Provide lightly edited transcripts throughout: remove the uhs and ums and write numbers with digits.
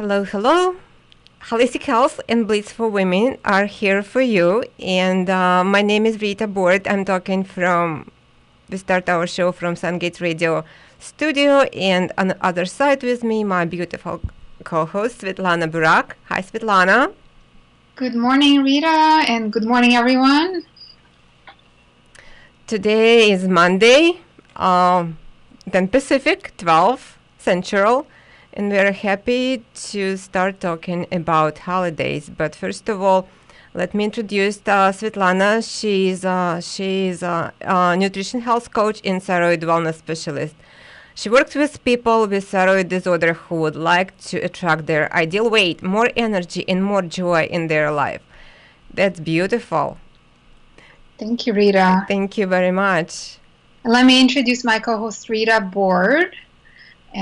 Hello, hello. Holistic Health and Bliss for Women are here for you. And my name is Rita Board. I'm talking from, we start our show from Sungates Radio studio. And on the other side with me, my beautiful co-host, Svetlana Burak. Hi, Svetlana. Good morning, Rita, and good morning, everyone. Today is Monday, 10 Pacific, 12 Central. And we're happy to start talking about holidays. But first of all, let me introduce Svetlana. She's a nutrition health coach and thyroid wellness specialist. She works with people with thyroid disorder who would like to attract their ideal weight, more energy, and more joy in their life. That's beautiful. Thank you, Rita. Thank you very much. Let me introduce my co-host, Rita Board.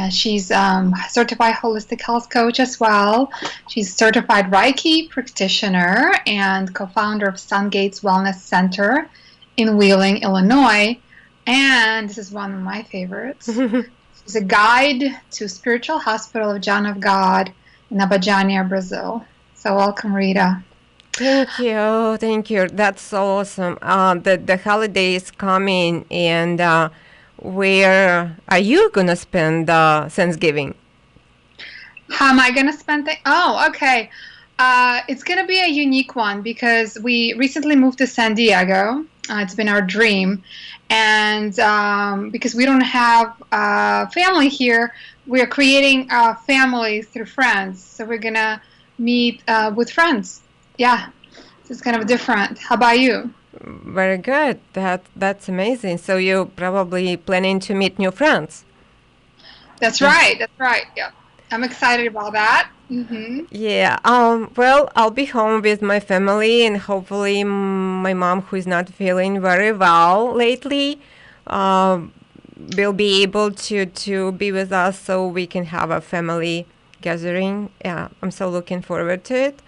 She's a certified holistic health coach as well. She's a certified Reiki practitioner and co-founder of Sungates Wellness Center in Wheeling, Illinois. And this is one of my favorites. She's a guide to Spiritual Hospital of John of God in Abadiânia, Brazil. So welcome, Rita. Thank you. That's so awesome. The holiday is coming, and where are you gonna spend Thanksgiving? How am I gonna spend it? Oh, okay. It's gonna be a unique one because we recently moved to San Diego. It's been our dream, and because we don't have family here, we're creating a family through friends. So we're gonna meet with friends. Yeah, so it's kind of different. How about you? Very good. That's amazing. So you're probably planning to meet new friends. That's right. That's right. Yeah, I'm excited about that. Yeah. Well, I'll be home with my family, and hopefully my mom, who is not feeling very well lately, will be able to be with us so we can have a family gathering. Yeah, I'm so looking forward to it.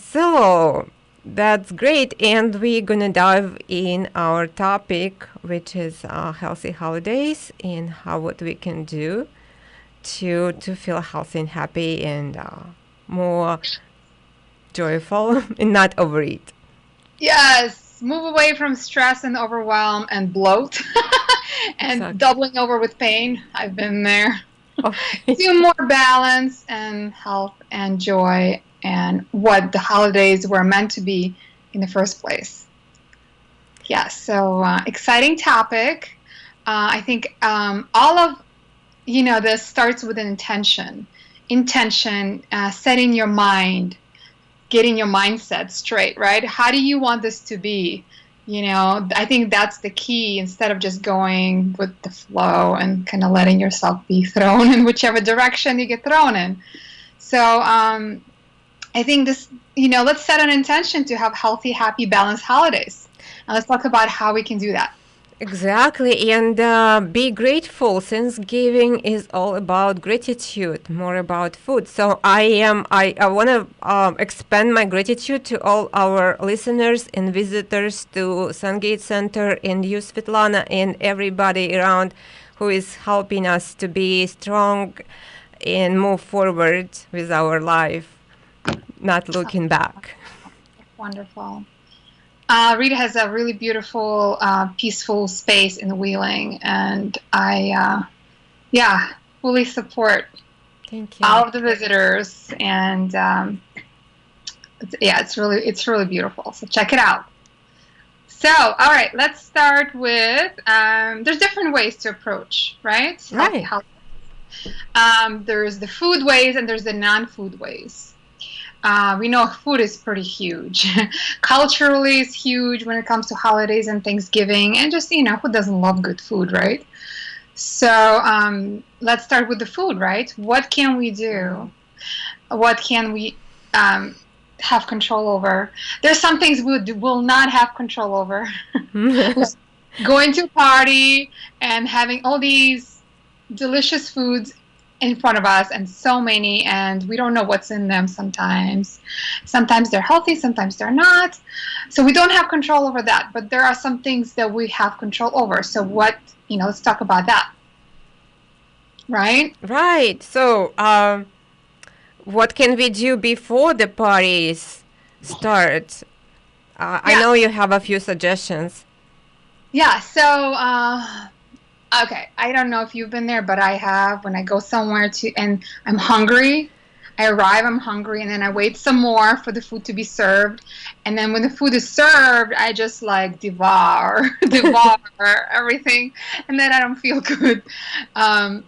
So that's great, and we're gonna dive in our topic, which is healthy holidays and how what we can do to feel healthy and happy and more joyful and not overeat. Yes, move away from stress and overwhelm and bloat and Exactly. doubling over with pain. I've been there. Okay. To more balance and health and joy and what the holidays were meant to be in the first place. Yes, so exciting topic. I think all of this starts with an intention. Intention, setting your mind, getting your mindset straight, right? How do you want this to be? I think that's the key, instead of just going with the flow and kind of letting yourself be thrown in whichever direction you get thrown in. So I think this, let's set an intention to have healthy, happy, balanced holidays. And let's talk about how we can do that. Exactly, and be grateful. Thanksgiving is all about gratitude, more about food. So I want to expand my gratitude to all our listeners and visitors to Sungate Center and you, Svetlana, and everybody around who is helping us to be strong and move forward with our life, not looking back. Wonderful. Rita has a really beautiful, peaceful space in Wheeling, and I, fully support Thank you. all of the visitors. And it's really beautiful. So check it out. So, all right, let's start with. There's different ways to approach, right? Right. There's the food ways and there's the non-food ways. We know food is pretty huge. Culturally, it's huge when it comes to holidays and Thanksgiving, and just, who doesn't love good food, right? So let's start with the food, right? What can we do? What can we have control over? There's some things we will not have control over. Going to a party and having all these delicious foods in front of us, and so many, and we don't know what's in them sometimes. Sometimes they're healthy, sometimes they're not. So we don't have control over that, but there are some things that we have control over. So let's talk about that. Right? Right. So what can we do before the parties start? I Yeah. know you have a few suggestions. Yeah. So, okay. I don't know if you've been there, but I have. When I go somewhere to and I'm hungry, I arrive, I'm hungry, and then I wait some more for the food to be served. And then when the food is served, I just like devour, devour everything, and then I don't feel good. Um,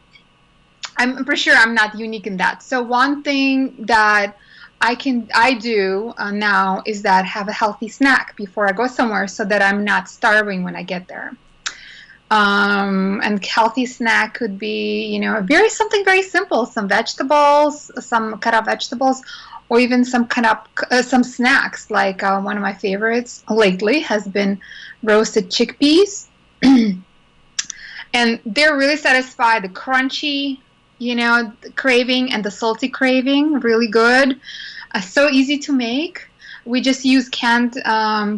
I'm pretty sure I'm not unique in that. So one thing that I do now is that have a healthy snack before I go somewhere so that I'm not starving when I get there. And healthy snack could be, very something very simple, some vegetables, some cut up vegetables, or even some cut up some snacks. Like one of my favorites lately has been roasted chickpeas, and they're really satisfy the crunchy, the craving and the salty craving. Really good, so easy to make. We just use canned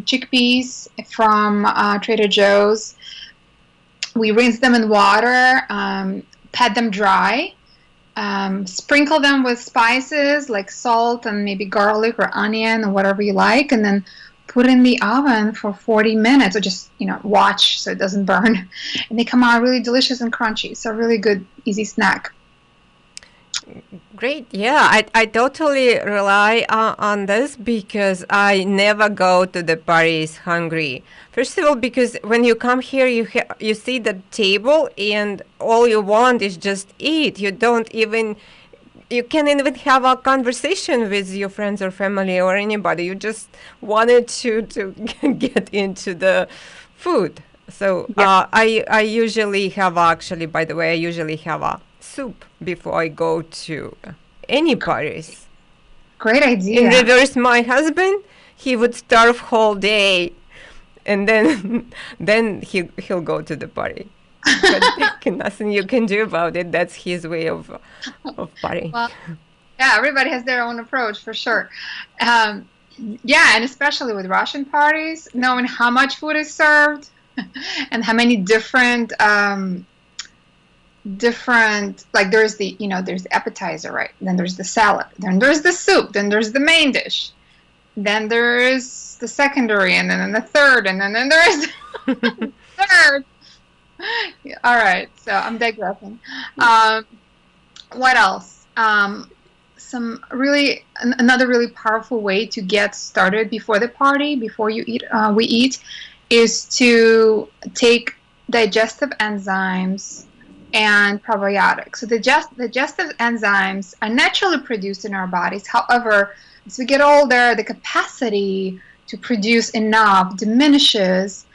chickpeas from Trader Joe's. We rinse them in water, pat them dry, sprinkle them with spices like salt and maybe garlic or onion or whatever you like, and then put in the oven for 40 minutes, or just, watch so it doesn't burn. And they come out really delicious and crunchy. So really good, easy snack. Great. Yeah, I totally rely on this because I never go to the parties hungry. First of all, because when you come here, you see the table and all you want is just eat. You can't even have a conversation with your friends or family or anybody. You just wanted to get into the food. So Yeah, I usually have actually, by the way, I usually have a soup before I go to any parties. great In idea. reverse, my husband, he would starve whole day, and then then he'll go to the party. But nothing you can do about it. That's his way of party. Well, yeah, everybody has their own approach for sure. Um, yeah, and especially with Russian parties, knowing how much food is served and how many different, like there's the appetizer, right? Then there's the salad, then there's the soup, then there's the main dish, then there's the secondary, and then the third, and then there's third. Yeah, all right, so I'm digressing. What else? Another really powerful way to get started before the party, before we eat, is to take digestive enzymes and probiotics. So the digestive enzymes are naturally produced in our bodies. However, as we get older, the capacity to produce enough diminishes.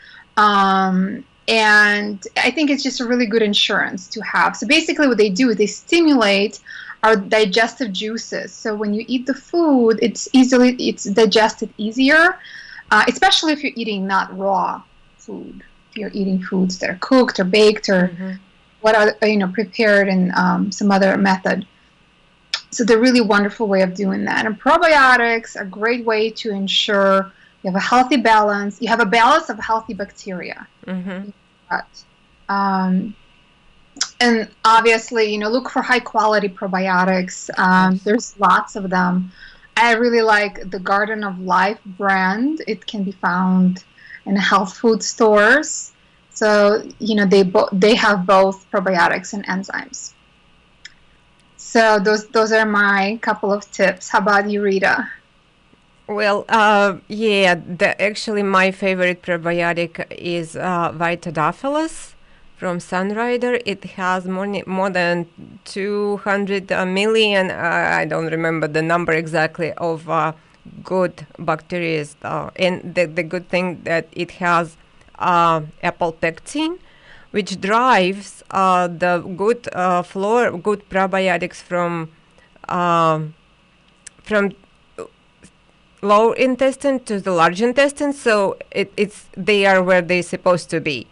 And I think it's just a really good insurance to have. So basically what they do is they stimulate our digestive juices. So when you eat the food, it's digested easier, especially if you're eating not raw food. If you're eating foods that are cooked or baked or Hmm. what are prepared in some other method. So they're a really wonderful way of doing that. And probiotics are a great way to ensure you have a healthy balance. You have a balance of healthy bacteria. Hmm. Um, and obviously, look for high quality probiotics. Of course. There's lots of them. I really like the Garden of Life brand. It can be found in health food stores. So, they have both probiotics and enzymes. So those are my couple of tips. How about you, Rita? Well, yeah, actually my favorite probiotic is Vitadophilus from Sunrider. It has more than 200 million, I don't remember the number exactly, of good bacteria. And the good thing that it has apple pectin, which drives the good probiotics from lower intestine to the large intestine, so they are where they're supposed to be.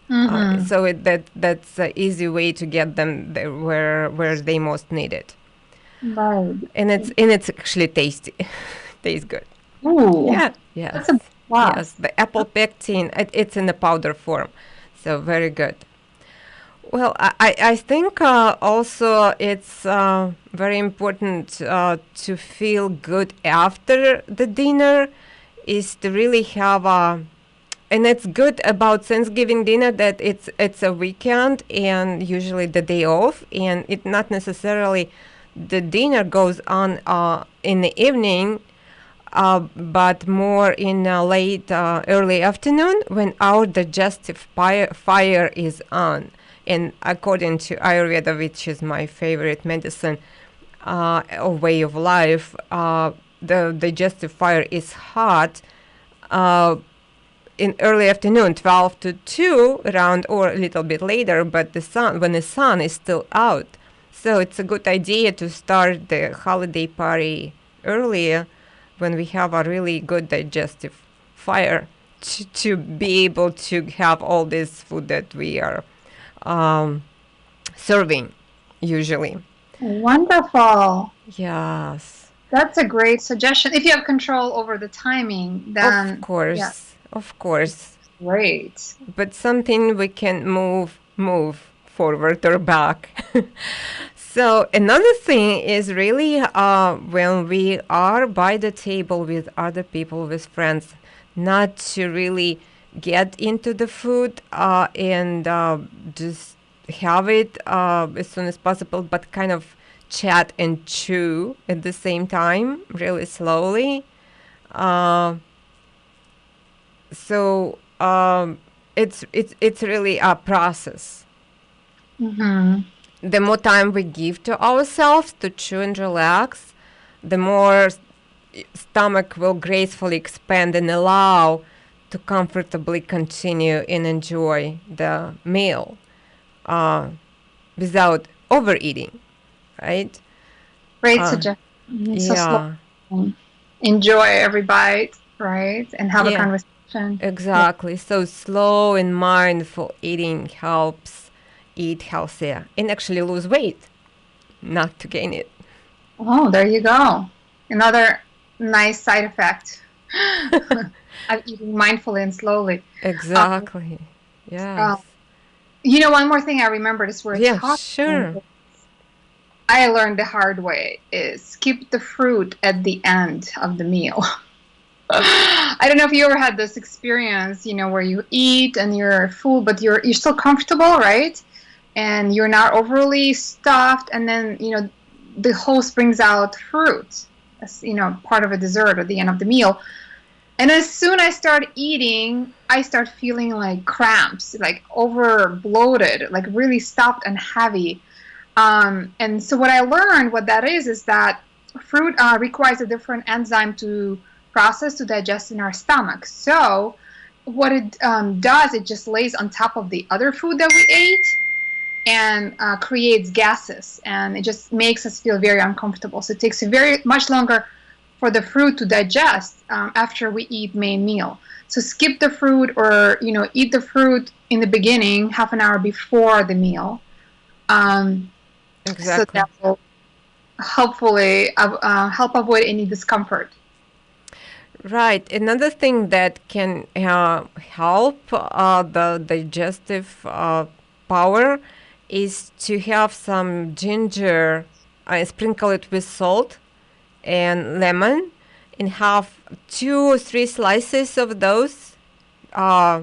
Mm-hmm. So that's an easy way to get them there where they most need it, Right. and it's actually tasty, tastes good. Ooh, Yeah, that's a yes, yes. plus. The apple pectin, it's in the powder form, so very good. Well, I think also it's very important to feel good after the dinner is to really have a, and it's good about Thanksgiving dinner that it's a weekend and usually the day off, and it not necessarily the dinner goes on in the evening, but more in late early afternoon when our digestive fire is on. And according to Ayurveda, which is my favorite medicine or way of life, the digestive fire is hot in early afternoon, 12 to 2 around, or a little bit later, but when the sun is still out. So it's a good idea to start the holiday party earlier when we have a really good digestive fire to be able to have all this food that we are um, serving usually. Wonderful. Yes. That's a great suggestion. If you have control over the timing, then Of yeah, course. Of course. great. But something we can move forward or back. So another thing is really when we are by the table with other people, with friends, not to really get into the food and just have it as soon as possible, but kind of chat and chew at the same time, really slowly. Uh, so it's really a process. Mm-hmm. The more time we give to ourselves to chew and relax, the more stomach will gracefully expand and allow to comfortably continue and enjoy the meal uh, without overeating, right? Great Uh, suggestion. So slow. yeah, Enjoy every bite, right? And have a yeah, conversation. Yeah. exactly. So slow and mindful eating helps eat healthier and actually lose weight, not to gain it. Oh, there you go. Another nice side effect of eating mindfully and slowly. Um, Exactly. uh, Yes. one more thing I remembered is we're Yeah, talking. sure. I learned the hard way is skip the fruit at the end of the meal. I don't know if you ever had this experience, where you eat and you're full, but you're still comfortable, right? And you're not overly stuffed, and then the host brings out fruit as part of a dessert at the end of the meal. And as soon I start eating, I start feeling like cramps, like over bloated, like really stuffed and heavy. And so what I learned, what that is that fruit requires a different enzyme to process to digest in our stomach. So what it does, it just lays on top of the other food that we ate and creates gases, and it just makes us feel very uncomfortable. So it takes very much longer for the fruit to digest after we eat main meal. So skip the fruit, or eat the fruit in the beginning, half an hour before the meal. Um, so Exactly. that will hopefully help avoid any discomfort. Right. Another thing that can help the digestive power is to have some ginger, sprinkle it with salt and lemon, and have 2 or 3 slices of those uh,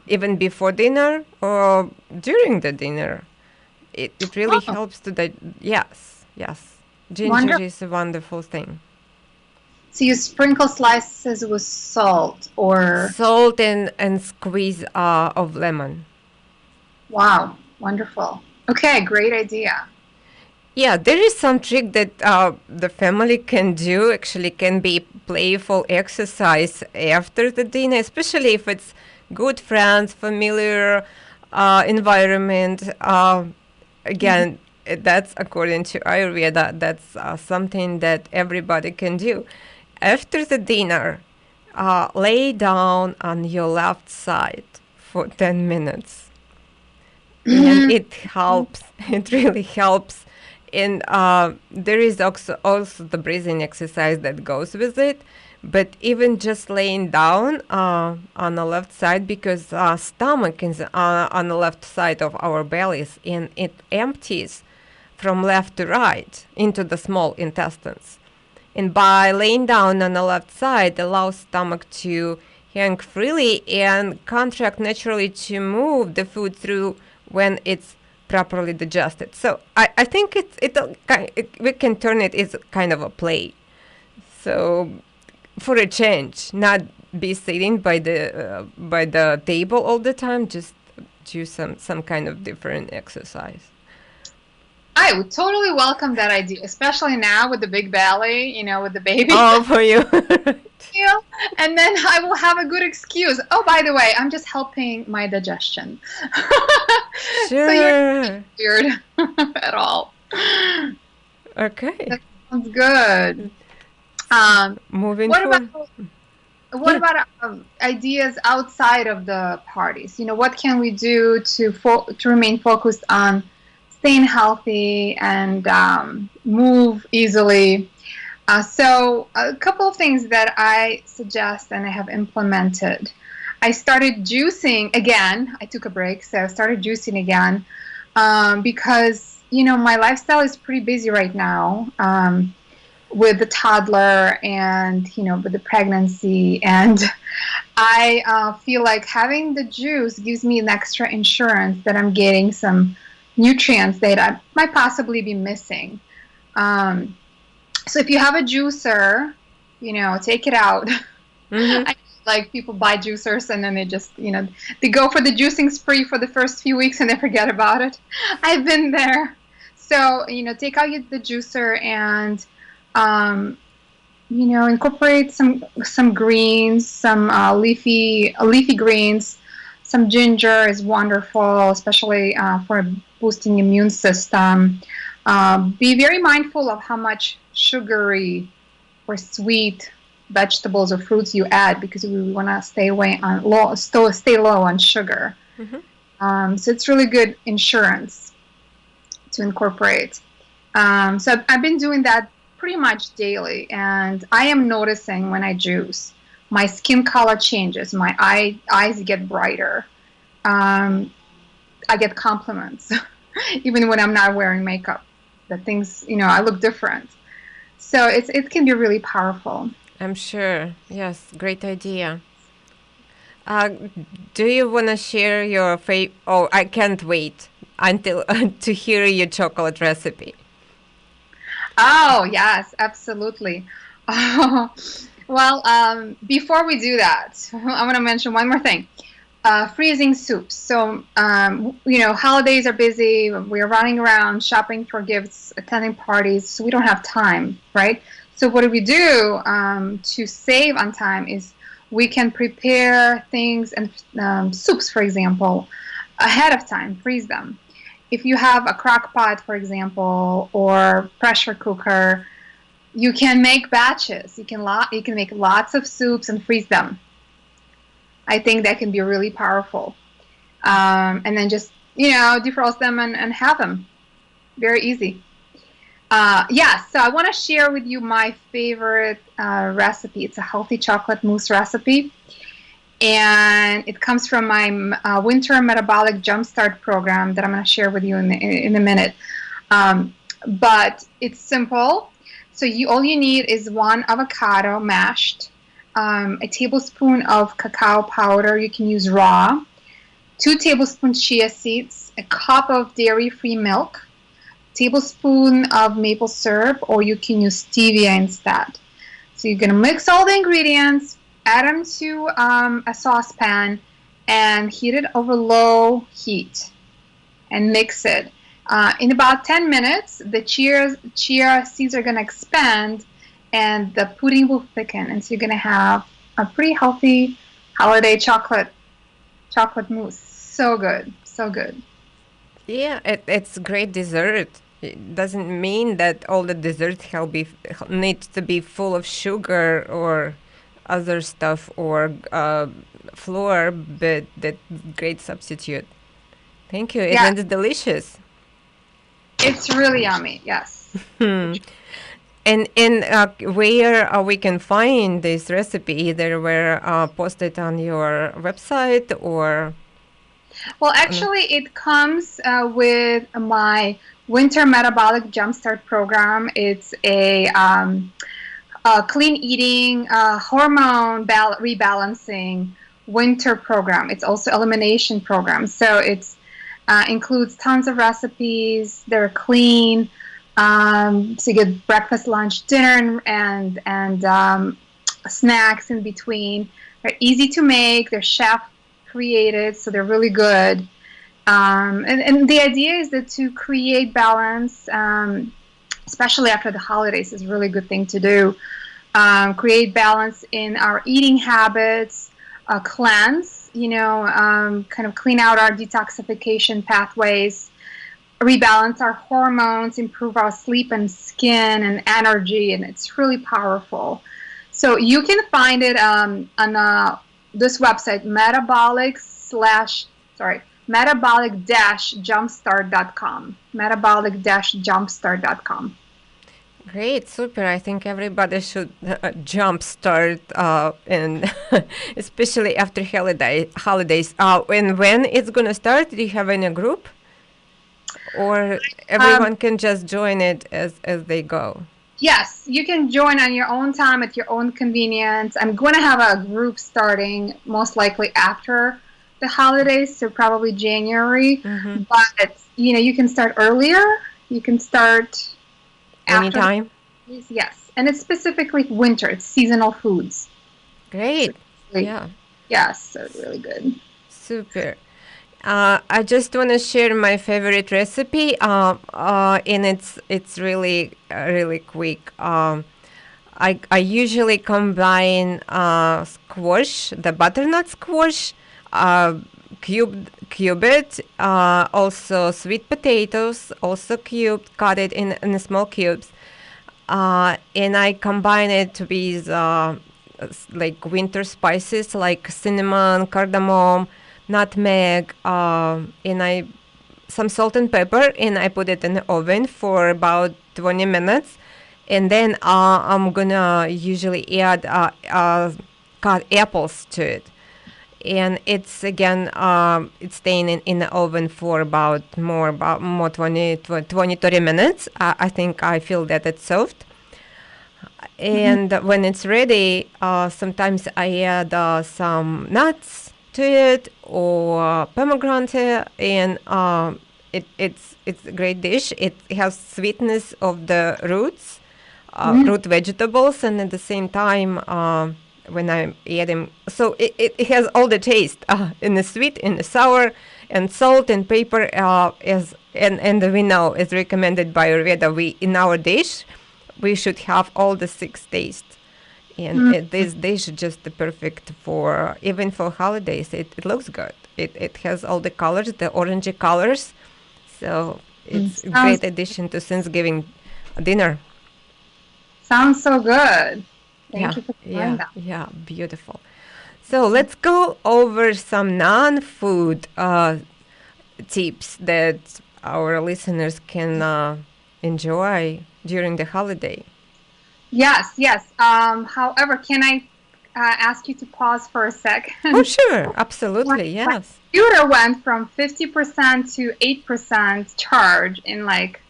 even before dinner or during the dinner. It really Oh, helps to yes, yes. Ginger wonderful. is a wonderful thing. So you sprinkle slices with salt, or Salt and squeeze of lemon. wow, wonderful. Okay, great idea. Yeah, there is some trick that the family can do. Actually, can be playful exercise after the dinner, especially if it's good friends, familiar environment. Mhm. Again, that's according to Ayurveda. That's something that everybody can do. After the dinner, lay down on your left side for 10 minutes. And it helps. It really helps. And there is also the breathing exercise that goes with it. But even just laying down on the left side, because stomach is on the left side of our bellies, and it empties from left to right into the small intestines. And by laying down on the left side, allows stomach to hang freely and contract naturally to move the food through when it's properly digested. So I think we can turn it as kind of a play. So for a change, not be sitting by the table all the time, just do some kind of different exercise. I would totally welcome that idea, especially now with the big belly, with the baby. Oh, for you. And then I will have a good excuse. Oh, by the way, I'm just helping my digestion. Sure. So you're not weird at all. Okay. That sounds good. Moving What forward. about ideas outside of the parties? What can we do to remain focused on staying healthy and move easily? So a couple of things that I suggest and I have implemented. I started juicing again. I took a break, so I started juicing again because, my lifestyle is pretty busy right now with the toddler and, with the pregnancy. And I feel like having the juice gives me an extra insurance that I'm getting some nutrients that I might possibly be missing. So if you have a juicer, take it out. Mm-hmm. Like people buy juicers and then they just, they go for the juicing spree for the first few weeks and they forget about it. I've been there. So, take out the juicer and, incorporate some greens, some leafy greens. Some ginger is wonderful, especially for boosting immune system. Be very mindful of how much sugary or sweet vegetables or fruits you add because we want to stay low on sugar. Mm-hmm. So it's really good insurance to incorporate. So I've been doing that pretty much daily, and I am noticing when I juice, my skin color changes, my eyes get brighter. I get compliments, even when I'm not wearing makeup. That things, I look different. So it can be really powerful. I'm sure. Yes, great idea. Uh, do you want to share your favorite? Oh, I can't wait until to hear your chocolate recipe. Oh, yes, absolutely. Well, before we do that, I want to mention one more thing. Freezing soups. So, holidays are busy. We're running around shopping for gifts, attending parties, so we don't have time, right? So what do we do to save on time is we can prepare things and soups, for example, ahead of time, freeze them. If you have a crock pot, for example, or pressure cooker, you can make batches. You can make lots of soups and freeze them. I think that can be really powerful. And then just, defrost them and have them. Very easy. So I want to share with you my favorite recipe. It's a healthy chocolate mousse recipe. And it comes from my winter metabolic jumpstart program that I'm going to share with you in a minute. But it's simple. So all you need is one avocado mashed, a tablespoon of cacao powder. You can use raw, 2 tablespoons chia seeds, a cup of dairy-free milk, tablespoon of maple syrup, or you can use stevia instead. So you're going to mix all the ingredients, add them to a saucepan, and heat it over low heat, and mix it. In about 10 minutes, the chia seeds are going to expand, and the pudding will thicken, and so you're going to have a pretty healthy holiday chocolate mousse. So good, so good. Yeah, it's great dessert. It doesn't mean that all the dessert needs to be full of sugar or other stuff or flour, but that great substitute. Thank you. And Yeah, it's delicious. it's really yummy. Yes. Hmm. And where we can find this recipe, either were posted on your website or Well, actually, it comes with my Winter Metabolic Jumpstart program. It's a clean eating, hormone rebalancing winter program. It's also elimination program. So it's includes tons of recipes. They're clean. So you get breakfast, lunch, dinner, and snacks in between. They're easy to make. They're chef created, so they're really good. And the idea is that to create balance, especially after the holidays, is a really good thing to do. Create balance in our eating habits, cleanse, kind of clean out our detoxification pathways, rebalance our hormones, improve our sleep and skin and energy, and it's really powerful. So you can find it on this website, metabolic-jumpstart.com. Metabolic-jumpstart.com. Great, super. I think everybody should jumpstart, and especially after holidays. And when it's gonna start? Do you have any group, or everyone can just join it as they go? Yes, you can join on your own time at your own convenience. I'm going to have a group starting most likely after the holidays, so probably January. Mm-hmm. But you can start earlier. You can start Anytime. Yes, and it's specifically winter. It's seasonal foods. Great. So Yeah. Yes, so really good. Super. I just want to share my favorite recipe, and it's really quick. I usually combine squash, the butternut squash, cube it, also sweet potatoes, also cubed, cut it in small cubes, and I combine it with like winter spices like cinnamon, cardamom, nutmeg, and some salt and pepper, and I put it in the oven for about 20 minutes. And then I'm gonna usually add cut apples to it. And it's again, it's staying in the oven for about more 20, 30 minutes. I think I feel that it's soft. And when it's ready, sometimes I add some nuts to it or pomegranate, and it's a great dish. It has sweetness of the roots, root vegetables, and at the same time, when I'm adding, so it has all the taste in the sweet, in the sour, and salt and pepper. And we know, as recommended by Rita, we in our dish we should have all the 6 tastes. And this dish is just the perfect for even for holidays. It looks good. It has all the colors, the orangey colors. So it's a great addition to Thanksgiving dinner. Sounds so good. Thank Yeah, you for yeah, sharing that. yeah, beautiful. So let's go over some non-food tips that our listeners can enjoy during the holiday. Yes, yes. However, can I ask you to pause for a second? Oh, sure, My absolutely, yes. computer went from 50% to 8% charge in like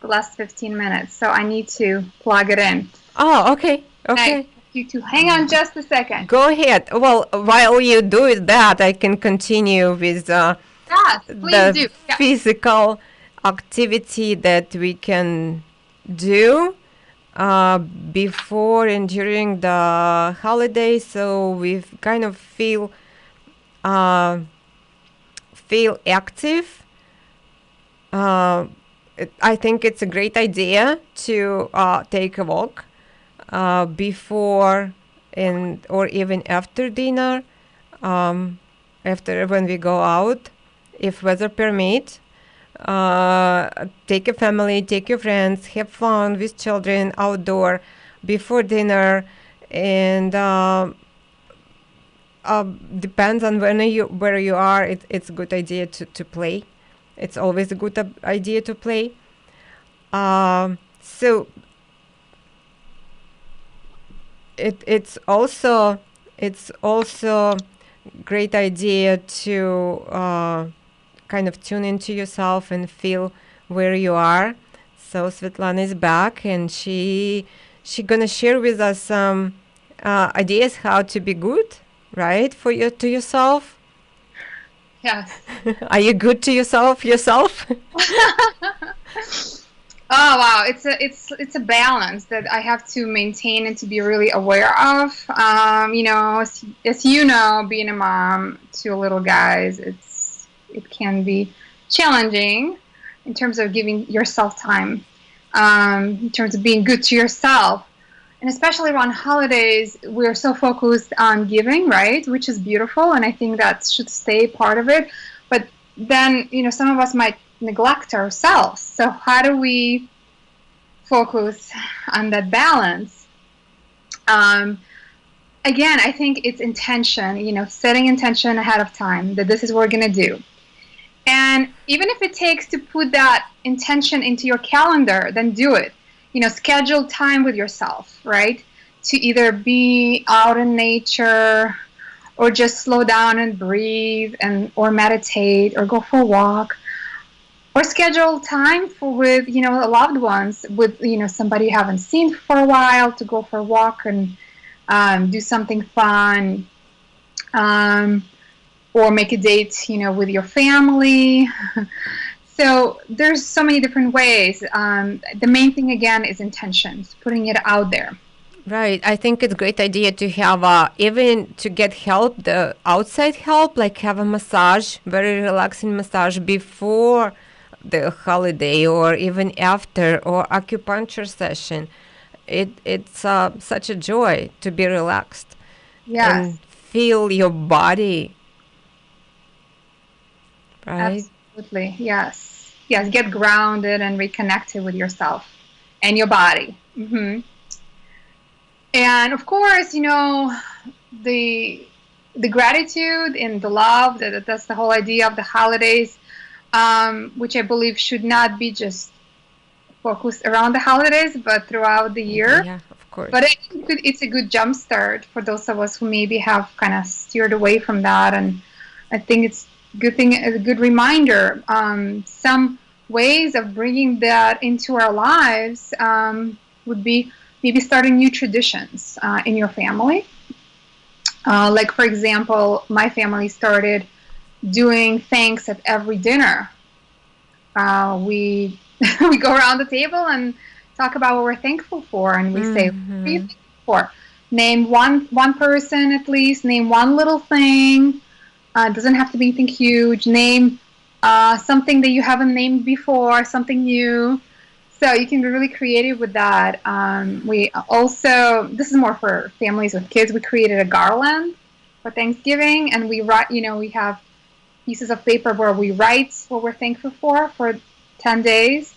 the last 15 minutes, so I need to plug it in. Oh, okay, I okay. ask you to hang on just a second. Go ahead. Well, while you do that, I can continue with Yes, please the do. Yeah. physical activity that we can do before and during the holidays, so we kind of uh, feel active. I think it's a great idea to take a walk before and or even after dinner, after when we go out, if weather permit. Take a family, take your friends, have fun with children outdoor before dinner, and depends on where you are. It's a good idea to play. It's always a good idea to play. So it's also great idea to kind of tune into yourself and feel where you are. So Svetlana is back, and she gonna share with us some ideas how to be good, right, for you to yourself. Yes. Are you good to yourself? Oh wow, it's a balance that I have to maintain and to be really aware of. As you know, being a mom to little guys, it can be challenging in terms of giving yourself time, in terms of being good to yourself, and especially around holidays, we're so focused on giving, right? Which is beautiful, and I think that should stay part of it. But then, some of us might neglect ourselves. So how do we focus on that balance? Again, I think it's intention, setting intention ahead of time that this is what we're going to do. And even if it takes to put that intention into your calendar, then do it. Schedule time with yourself, right? To either be out in nature or just slow down and breathe or meditate or go for a walk, or schedule time with loved ones, with somebody you haven't seen for a while, to go for a walk and do something fun, or make a date with your family. So there's so many different ways. The main thing again is intentions, putting it out there. Right. I think it's a great idea to have even to get help, the outside help, like have a massage, very relaxing massage before the holiday or even after, or acupuncture session. It's such a joy to be relaxed Yes, and feel your body, right? absolutely. Yes, yes. Get grounded and reconnected with yourself and your body. And of course, the gratitude and the love. That's the whole idea of the holidays, which I believe should not be just focused around the holidays, but throughout the year. Yeah, of course. But I think it's a good jumpstart for those of us who maybe have kind of steered away from that. And I think it's a good reminder. Some ways of bringing that into our lives would be maybe starting new traditions in your family. Like, for example, my family started doing thanks at every dinner. We we go around the table and talk about what we're thankful for, and we say, "What are you thankful for?" Name one person at least. Name one little thing. It doesn't have to be anything huge. Name something that you haven't named before, something new. So you can be really creative with that. We also, this is more for families with kids, we created a garland for Thanksgiving, and we write, we have pieces of paper where we write what we're thankful for 10 days,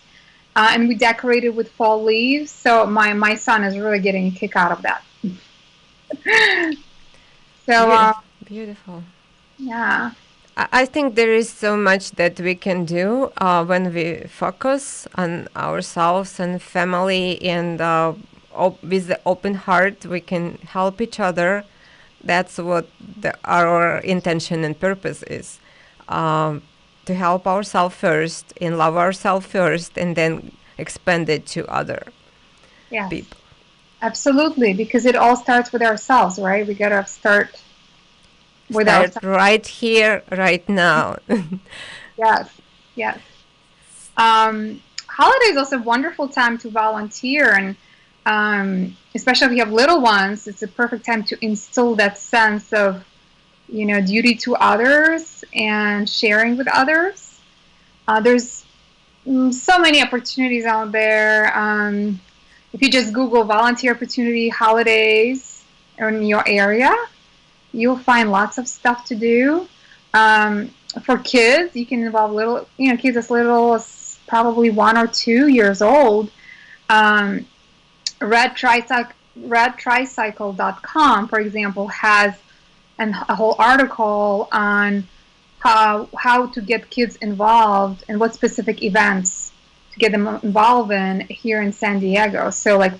and we decorated with fall leaves. So my son is really getting a kick out of that. So, beautiful. yeah. I think there is so much that we can do when we focus on ourselves and family, and with the open heart, we can help each other. That's what our intention and purpose is, to help ourselves first and love ourselves first, and then expand it to other people. Absolutely, because it all starts with ourselves, right? We got to start right here, right now. Yes. Holiday is also a wonderful time to volunteer, and especially if you have little ones, it's a perfect time to instill that sense of, duty to others and sharing with others. There's so many opportunities out there. If you just Google volunteer opportunity holidays in your area, you'll find lots of stuff to do. For kids, you can involve kids as little as probably 1 or 2 years old. redtricycle.com, for example, has a whole article on how to get kids involved and what specific events to get them involved in here in San Diego. So, like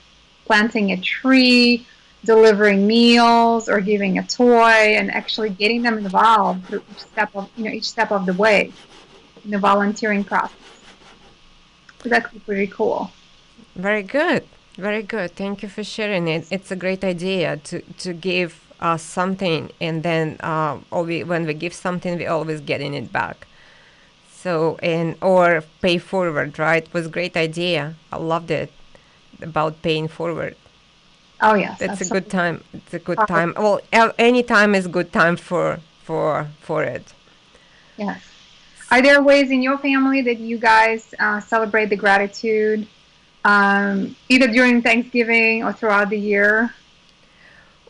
planting a tree, delivering meals or giving a toy, and actually getting them involved through each step of the way in the volunteering process. So that's pretty cool. Very good. Very good. Thank you for sharing it. It's a great idea to give us something, and then when we give something, we always getting it back. So and or pay forward, right? Was great idea. I loved it about paying forward. Oh yes, That's a good absolutely. time. It's a good time. Well, any time is good time for it. Yes. Are there ways in your family that you guys celebrate the gratitude, either during Thanksgiving or throughout the year?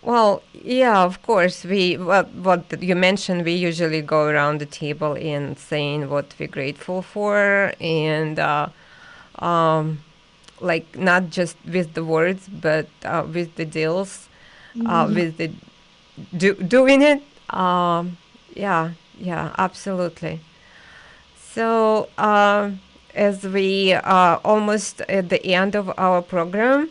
Well, yeah, of course. What you mentioned, we usually go around the table and saying what we're grateful for, and um, like not just with the words, but with the deals, Mhm. with the doing it. Yeah, yeah, absolutely. So, as we are almost at the end of our program,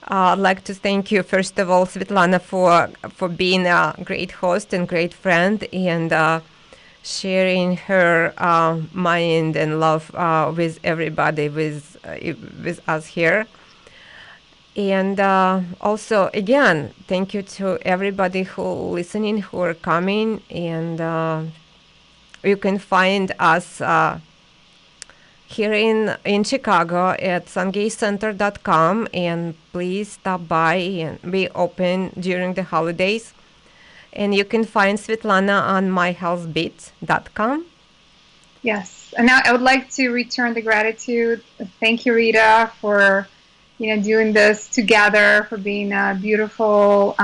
I'd like to thank you, first of all, Svetlana, for being a great host and great friend, and sharing her mind and love with everybody, with us here. And also, again, thank you to everybody who listening, who are coming, and you can find us here in Chicago at sungatecenter.com, and please stop by, and be open during the holidays. And you can find Svetlana on myhealthbeats.com. Yes. And now I would like to return the gratitude. Thank you, Rita, for doing this together, for being a beautiful,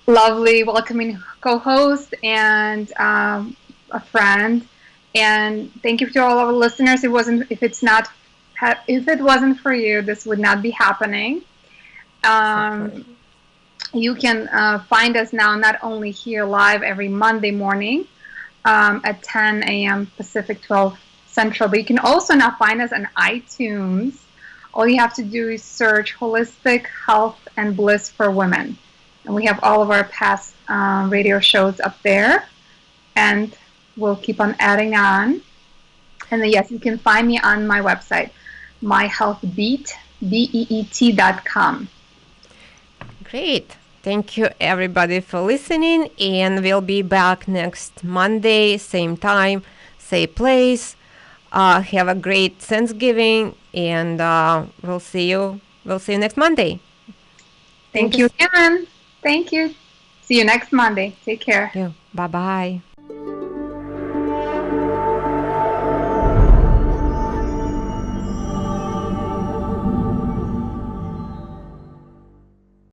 lovely, welcoming co-host and a friend. And thank you to all our listeners. If it wasn't for you, this would not be happening. Exactly. Um, you can find us now not only here live every Monday morning at 10 a.m. Pacific, 12 Central, but you can also now find us on iTunes. All you have to do is search Holistic Health and Bliss for Women. And we have all of our past radio shows up there. And we'll keep on adding on. And then, yes, you can find me on my website, myhealthbeat.com. Great. Thank you, everybody, for listening. And we'll be back next Monday, same time, same place. Have a great Thanksgiving, and we'll see you. We'll see you next Monday. Thank Thank you. you again. Thank you. See you next Monday. Take care. Yeah. Bye bye.